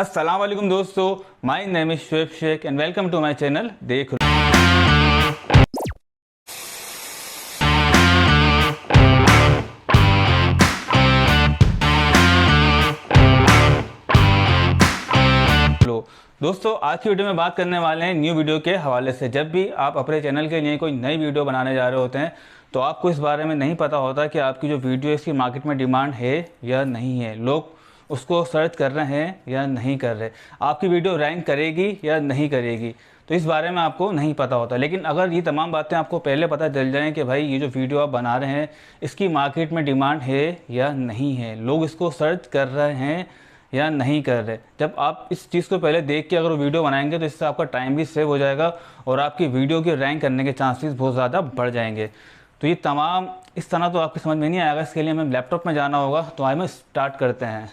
अस्सलाम वालेकुम दोस्तों, my name is Shoaib Sheikh and welcome to my channel देख लो। दोस्तों, आज की वीडियो में बात करने वाले हैं न्यू वीडियो के हवाले से। जब भी आप अपने चैनल के लिए कोई नई वीडियो बनाने जा रहे होते हैं तो आपको इस बारे में नहीं पता होता कि आपकी जो वीडियो है इसकी मार्केट में डिमांड है या नहीं है, लोग उसको सर्च कर रहे हैं या नहीं कर रहे, आपकी वीडियो रैंक करेगी या नहीं करेगी, तो इस बारे में आपको नहीं पता होता। लेकिन अगर ये तमाम बातें आपको पहले पता चल जाएं कि भाई ये जो वीडियो आप बना रहे हैं इसकी मार्केट में डिमांड है या नहीं है, लोग इसको सर्च कर रहे हैं या नहीं कर रहे, जब आप इस चीज़ को पहले देख के अगर वीडियो बनाएंगे तो इससे आपका टाइम भी सेव हो जाएगा और आपकी वीडियो की रैंक करने के चांसेस बहुत ज़्यादा बढ़ जाएंगे। तो ये तमाम इस तरह तो आपकी समझ में नहीं आएगा, इसके लिए हमें लैपटॉप में जाना होगा। तो आइए स्टार्ट करते हैं।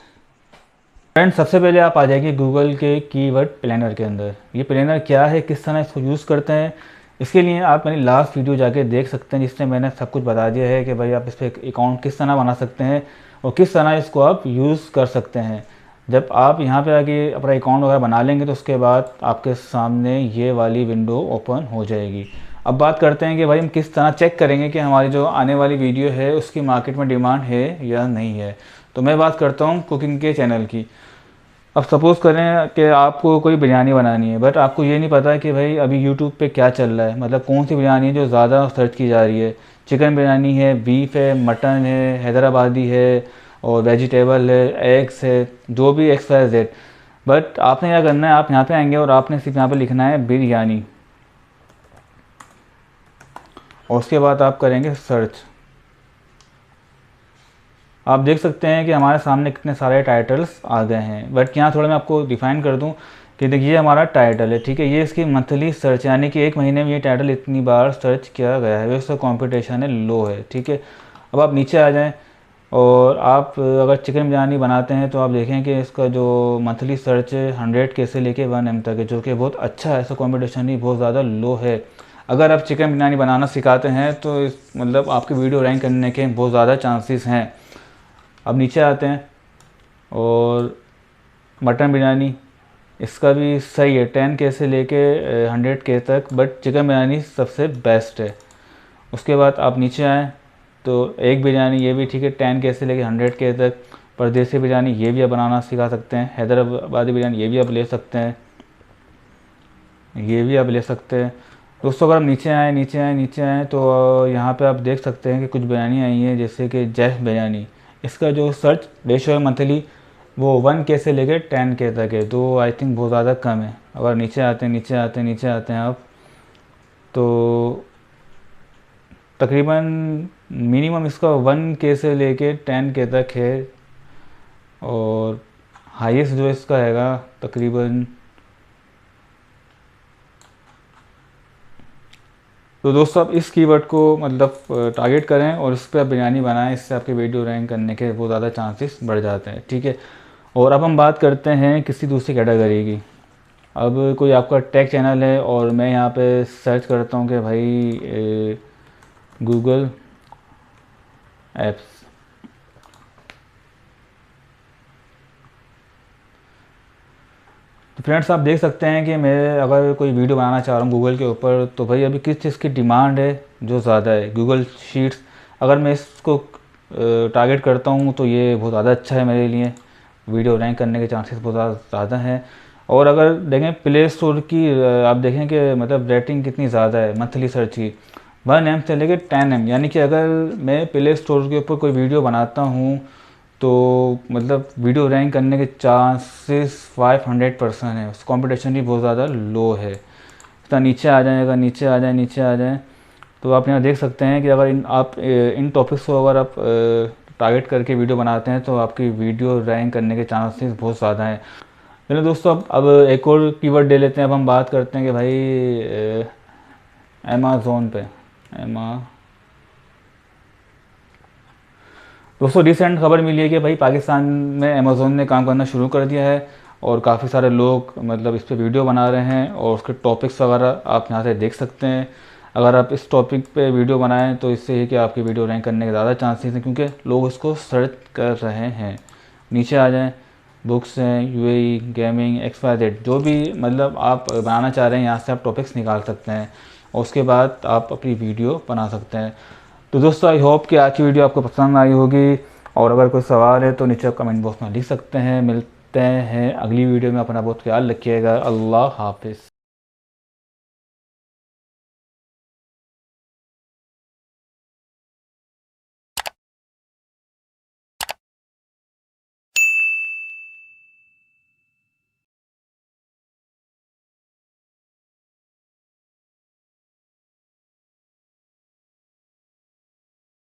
फ्रेंड्स, सबसे पहले आप आ जाएंगे गूगल के कीवर्ड प्लानर के अंदर। ये प्लानर क्या है, किस तरह इसको यूज़ करते हैं, इसके लिए आप मेरी लास्ट वीडियो जाके देख सकते हैं जिसमें मैंने सब कुछ बता दिया है कि भाई आप इस पर अकाउंट किस तरह बना सकते हैं और किस तरह इसको आप यूज़ कर सकते हैं। जब आप यहाँ पे आके अपना अकाउंट वगैरह बना लेंगे तो उसके बाद आपके सामने ये वाली विंडो ओपन हो जाएगी। अब बात करते हैं कि भाई हम किस तरह चेक करेंगे कि हमारी जो आने वाली वीडियो है उसकी मार्केट में डिमांड है या नहीं है। तो मैं बात करता हूँ कुकिंग के चैनल की। अब सपोज़ करें कि आपको कोई बिरयानी बनानी है, बट आपको ये नहीं पता कि भाई अभी यूट्यूब पे क्या चल रहा है, मतलब कौन सी बिरयानी है जो ज़्यादा सर्च की जा रही है। चिकन बिरयानी है, बीफ है, मटन है, हैदराबादी है और वेजिटेबल है, एग्स है, जो भी एक्स वाई जेड। बट आपने क्या करना है, आप यहाँ पे आएंगे और आपने सिर्फ यहाँ पे लिखना है बिरयानी और उसके बाद आप करेंगे सर्च। आप देख सकते हैं कि हमारे सामने कितने सारे टाइटल्स आ गए हैं। बट यहाँ थोड़ा मैं आपको डिफ़ाइन कर दूँ कि देखिए हमारा टाइटल है, ठीक है, ये इसकी मंथली सर्च यानी कि एक महीने में ये टाइटल इतनी बार सर्च किया गया है, इसका कंपटीशन है लो है, ठीक है। अब आप नीचे आ जाएं और आप अगर चिकन बिरयानी बनाते हैं तो आप देखें कि इसका जो मंथली सर्च है 100 के से लेके 1 M तक है, जो कि बहुत अच्छा है, इसका कंपटीशन ही बहुत ज़्यादा लो है। अगर आप चिकन बिरयानी बनाना सिखाते हैं तो इस मतलब आपकी वीडियो रैंक करने के बहुत ज़्यादा चांसेस हैं। अब नीचे आते हैं और मटन बिरयानी, इसका भी सही है 10K से लेके 100K तक, बट चिकन बिरयानी सबसे बेस्ट है। उसके बाद आप नीचे आएँ तो एक बिरयानी ये भी ठीक है 10K से लेके 100K तक। परदेसी बिरयानी ये भी आप बनाना सिखा सकते हैं। हैदराबादी बिरयानी ये भी आप ले सकते हैं, ये भी आप ले सकते हैं। दोस्तों, अगर आप नीचे आएँ तो यहाँ पे आप देख सकते हैं कि कुछ बिरयानी आई हैं जैसे कि जैफ बिरयानी। इसका जो सर्च रेशो है मंथली वो 1K से लेकर 10K तक है, तो आई थिंक बहुत ज़्यादा कम है। अगर नीचे आते हैं आप तो तकरीबन मिनिमम इसका 1K से लेके 10K तक है और हाईएस्ट जो इसका हैगा तकरीबन। तो दोस्तों, आप इस कीवर्ड को मतलब टारगेट करें और इस पर आप बिरयानी बनाएं, इससे आपके वीडियो रैंक करने के बहुत ज़्यादा चांसेस बढ़ जाते हैं, ठीक है। और अब हम बात करते हैं किसी दूसरी कैटेगरी की। अब कोई आपका टेक चैनल है और मैं यहाँ पे सर्च करता हूँ कि भाई गूगल एप्स। तो फ्रेंड्स, आप देख सकते हैं कि मैं अगर कोई वीडियो बनाना चाह रहा हूँ गूगल के ऊपर तो भाई अभी किस चीज़ की डिमांड है जो ज़्यादा है, गूगल शीट्स। अगर मैं इसको टारगेट करता हूँ तो ये बहुत ज़्यादा अच्छा है मेरे लिए, वीडियो रैंक करने के चांसेस बहुत ज़्यादा हैं। और अगर देखें प्ले स्टोर की आप देखें कि मतलब रेटिंग कितनी ज़्यादा है मंथली सर्च की, 1M से लेकर 10M, यानी कि अगर मैं प्ले स्टोर के ऊपर कोई वीडियो बनाता हूँ तो मतलब वीडियो रैंक करने के चांसेस 500% है। उस कंपटीशन भी बहुत ज़्यादा लो है। इतना नीचे आ जाएगा, नीचे आ जाएँ तो आप यहाँ देख सकते हैं कि अगर आप इन टॉपिक्स को अगर आप टारगेट करके वीडियो बनाते हैं तो आपकी वीडियो रैंक करने के चांसेस बहुत ज़्यादा हैं। चलो दोस्तों, अब एक और कीवर्ड ले लेते हैं। अब हम बात करते हैं कि भाई अमेज़ोन पे दोस्तों, रिसेंट खबर मिली है कि भाई पाकिस्तान में अमेज़ोन ने काम करना शुरू कर दिया है और काफ़ी सारे लोग मतलब इस पर वीडियो बना रहे हैं और उसके टॉपिक्स वगैरह आप यहाँ से देख सकते हैं। अगर आप इस टॉपिक पे वीडियो बनाएं तो इससे ही कि आपकी वीडियो रैंक करने के ज़्यादा चांसेस हैं, क्योंकि लोग इसको सर्च कर रहे हैं। नीचे आ जाएं, बुक्स हैं, यूएई, गेमिंग, XYZ, जो भी मतलब आप बनाना चाह रहे हैं यहाँ से आप टॉपिक्स निकाल सकते हैं और उसके बाद आप अपनी वीडियो बना सकते हैं। तो दोस्तों आई होप कि आज की वीडियो आपको पसंद आई होगी, और अगर कोई सवाल है तो नीचे कमेंट बॉक्स में लिख सकते हैं। मिलते हैं अगली वीडियो में, अपना बहुत ख्याल रखिएगा। अल्लाह हाफिज़।